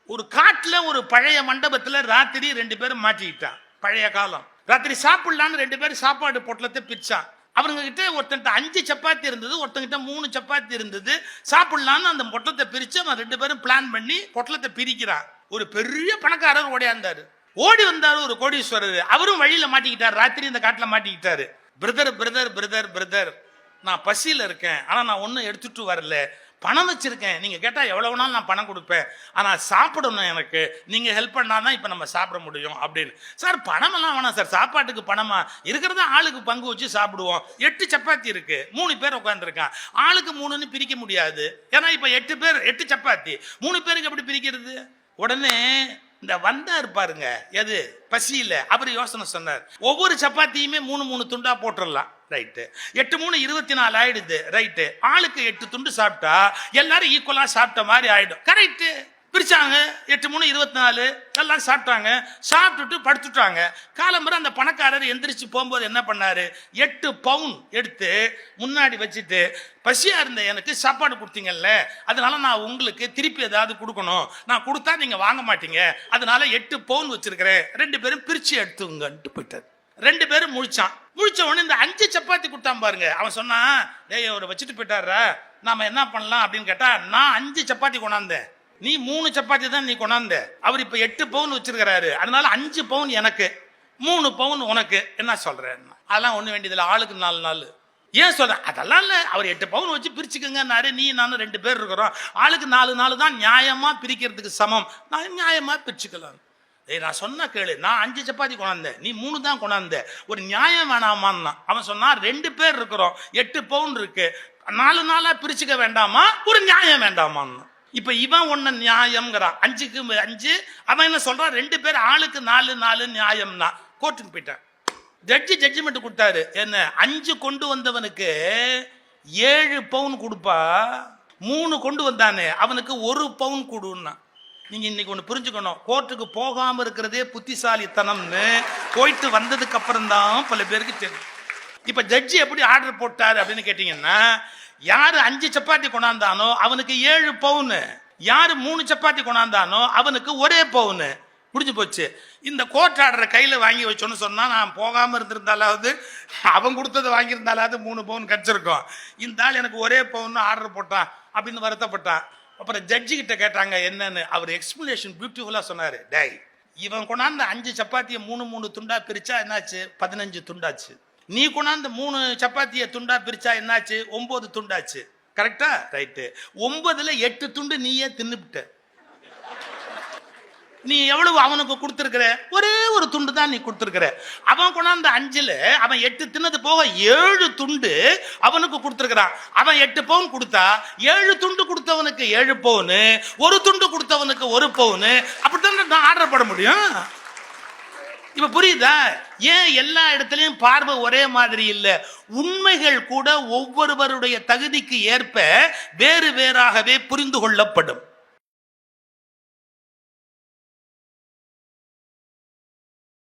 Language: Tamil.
ஒரு காட்டுல ஒரு பழைய மண்டபத்துல ராத்திரி 2 பேரும் மாட்டிக்கிட்டான். பழைய காலம். ராத்திரி சாப்பிடலான்னு 2 பேரும் சாப்பாடு பொட்டலத்தை பிரிச்சான். அவங்க கிட்ட ஒருத்தன்ட்ட 5 சப்பாத்தி இருந்தது, ஒருத்தங்கிட்ட 3 சப்பாத்தி இருந்தது. சாப்பிடலான்னு அந்த பொட்டலத்தை பிரிச்சு அவன் 2 பேரும் பிளான் பண்ணி பொட்டலத்தை பிரிக்கிறான். ஒரு பெரிய பணக்காரர் ஓடியாந்தாரு. ஓடி வந்தாரு ஒரு கோடீஸ்வரர். அவரும் வழியில மாட்டிக்கிட்டாரு. ராத்திரி இந்த காட்டுல மாட்டிக்கிட்டாரு. பிரதர் பிரதர் பிரதர் பிரதர், நான் பசியில இருக்கேன், ஆனா நான் ஒன்னும் எடுத்துட்டு வரல. பணம் வச்சிருக்கேன், நீங்க கேட்டா எவ்வளவு நாள் நான் பணம் கொடுப்பேன், ஆனா சாப்பிடணும், எனக்கு நீங்க ஹெல்ப் பண்ணாதான் இப்ப நம்ம சாப்பிட முடியும் அப்படின்னு. சார் பணம் எல்லாம் வேணாம் சார், சாப்பாட்டுக்கு பணமா இருக்கிறத ஆளுக்கு பங்கு வச்சு சாப்பிடுவோம். 8 சப்பாத்தி இருக்கு, 3 பேர் உட்காந்துருக்கான், ஆளுக்கு 3ன்னு பிரிக்க முடியாது. ஏன்னா இப்ப 8 பேர் 8 சப்பாத்தி, 3 பேருக்கு எப்படி பிரிக்கிறது? உடனே இந்த வந்தார் பாருங்க, எது பசியில, அவர் யோசனை சொன்னார். ஒவ்வொரு சப்பாத்தியுமே 3 துண்டா போட்டுடலாம். ரைட்டு, 8 3 24 ஆயிடுது. ரைட்டு, ஆளுக்கு 8 துண்டு சாப்பிட்டா எல்லாரும் ஈக்குவலா சாப்பிட்ட மாதிரி ஆயிடும். கரெக்டு. பிரிச்சாங்க. 8 3 24 எல்லாம் சாப்பிட்டாங்க. சாப்பிட்டுட்டு படுத்துட்டாங்க. காலம்பரம் அந்த பணக்காரர் எந்திரிச்சு போகும்போது என்ன பண்ணாரு, 8 பவுன் எடுத்து முன்னாடி வச்சுட்டு, பசியா இருந்த எனக்கு சாப்பாடு கொடுத்தீங்கல்ல, அதனால நான் உங்களுக்கு திருப்பி ஏதாவது கொடுக்கணும், நான் கொடுத்தா நீங்க வாங்க மாட்டீங்க, அதனால 8 பவுன் வச்சிருக்கிறேன், 2 பேரும் பிரிச்சு எடுத்துங்கன்ட்டு போயிட்டார். 2 பேரும் முழிச்சான். முழிச்ச உடனே இந்த 5 சப்பாத்தி கொடுத்தான் பாருங்க. அவன் சொன்னான், டேய் அவரை வச்சுட்டு போயிட்டாரா, நாம என்ன பண்ணலாம் அப்படின்னு கேட்டா, நான் 5 சப்பாத்தி கொண்டாந்தேன், நீ 3 சப்பாத்தி தான் நீ கொண்டாந்த. அவர் இப்ப 8 பவுன் வச்சிருக்கிறாரு, அதனால 5 பவுன் எனக்கு, 3 பவுன் உனக்கு. என்ன சொல்றேன்? அதெல்லாம் ஒண்ணு வேண்டியதில்லை, ஆளுக்கு 4 நாள். ஏன் சொல்ற? அதெல்லாம் இல்ல, அவர் 8 பவுன் வச்சு பிரிச்சுக்கங்கன்னாரு, நீ நானும் 2 பேர் இருக்கிறோம், ஆளுக்கு 4 நாள் தான் நியாயமா பிரிக்கிறதுக்கு சமம், நான் நியாயமா பிரிச்சுக்கலாம். நான் சொன்ன கேளு, நான் 5 சப்பாத்தி கொண்டாந்தேன், நீ 3 தான் கொண்டாந்த, ஒரு நியாயம் வேணாமான்னா. அவன் சொன்னா 2 பேர் இருக்கிறோம், 8 பவுன் இருக்கு, 4 நாளா பிரிச்சுக்க வேண்டாமா, ஒரு நியாயம் வேண்டாமான்னு. இப்ப இவன் ஒண்ணு நியாயம்ங்கிறான், 5க்கு 5. அவன் என்ன சொல்றான், 2 பேர் ஆளுக்கு 4 நியாயம்னா. கோர்ட்டுக்கு போயிட்டான். ஜட்ஜி ஜட்ஜ்மெண்ட் கொடுத்தாரு. என்ன, 5 கொண்டு வந்தவனுக்கு 7 பவுன் கொடுப்பா, 3 கொண்டு வந்தானே அவனுக்கு 1 பவுன் கொடுன்னா. நீங்க இன்னைக்கு ஒண்ணு புரிஞ்சுக்கணும், கோர்ட்டுக்கு போகாம இருக்கிறதே புத்திசாலித்தனம்னு போயிட்டு வந்ததுக்கு அப்புறம் தான் பல பேருக்கு தெரியும். இப்ப ஜட்ஜி எப்படி ஆர்டர் போட்டாரு அப்படின்னு கேட்டீங்கன்னா, யாரு 5 சப்பாத்தி கொண்டாந்தானோ அவனுக்கு 7 பவுன், யாரு 3 சப்பாத்தி கொண்டாந்தானோ அவனுக்கு 1 பவுன். முடிஞ்சு போச்சு. இந்த கோர்ட் ஆர்டரை கையில வாங்கி வச்சோன்னு சொன்னா, நான் போகாம இருந்திருந்தாலாவது, அவன் கொடுத்ததை வாங்கியிருந்தாலாவது 3 பவுன் கிடைச்சிருக்கும். இந்த ஆள் எனக்கு 1 பவுன் ஆர்டர் போட்டான் அப்படின்னு வருத்தப்பட்டான். அப்புறம் ஜட்ஜி கிட்ட கேட்டாங்க என்னன்னு. அவர் எக்ஸ்பிளனேஷன் பியூட்டிஃபுல்லா சொன்னாரு. டேய், இவன் கொண்டாந்த 5 சப்பாத்தியை 3 துண்டா பிரிச்சா என்னாச்சு, 15 துண்டாச்சு. நீ கொண்டாந்து 3 சப்பாத்தியை துண்டா பிரிச்சா என்னாச்சு, 9 துண்டாச்சு. கரெக்டா? ரைட்டு. 9ல 8 துண்டு நீயே தின்னுபிட்ட. நீ எவ்வளவு அவனுக்கு கொடுத்திருக்கிற, ஒரே ஒரு துண்டு தான் நீ கொடுத்திருக்கிற. அவன் கொண்டாந்த 5ல அவன் 8 தின்னது போக 7 துண்டு அவனுக்கு கொடுத்திருக்கிறான். அவன் 8 பவுன் கொடுத்தா 7 துண்டு கொடுத்தவனுக்கு 7 பவுன், 1 துண்டு கொடுத்தவனுக்கு 1 பவுன். அப்படித்தான் நான் ஆர்டர் போட முடியும். இப்ப புரியுதா? ஏன் எல்லா இடத்துலயும் பார்வை ஒரே மாதிரி இல்ல? உண்மைகள் கூட ஒவ்வொருவருடைய தகுதிக்கு ஏற்ப வேறு வேறாகவே புரிந்து கொள்ளப்படும்.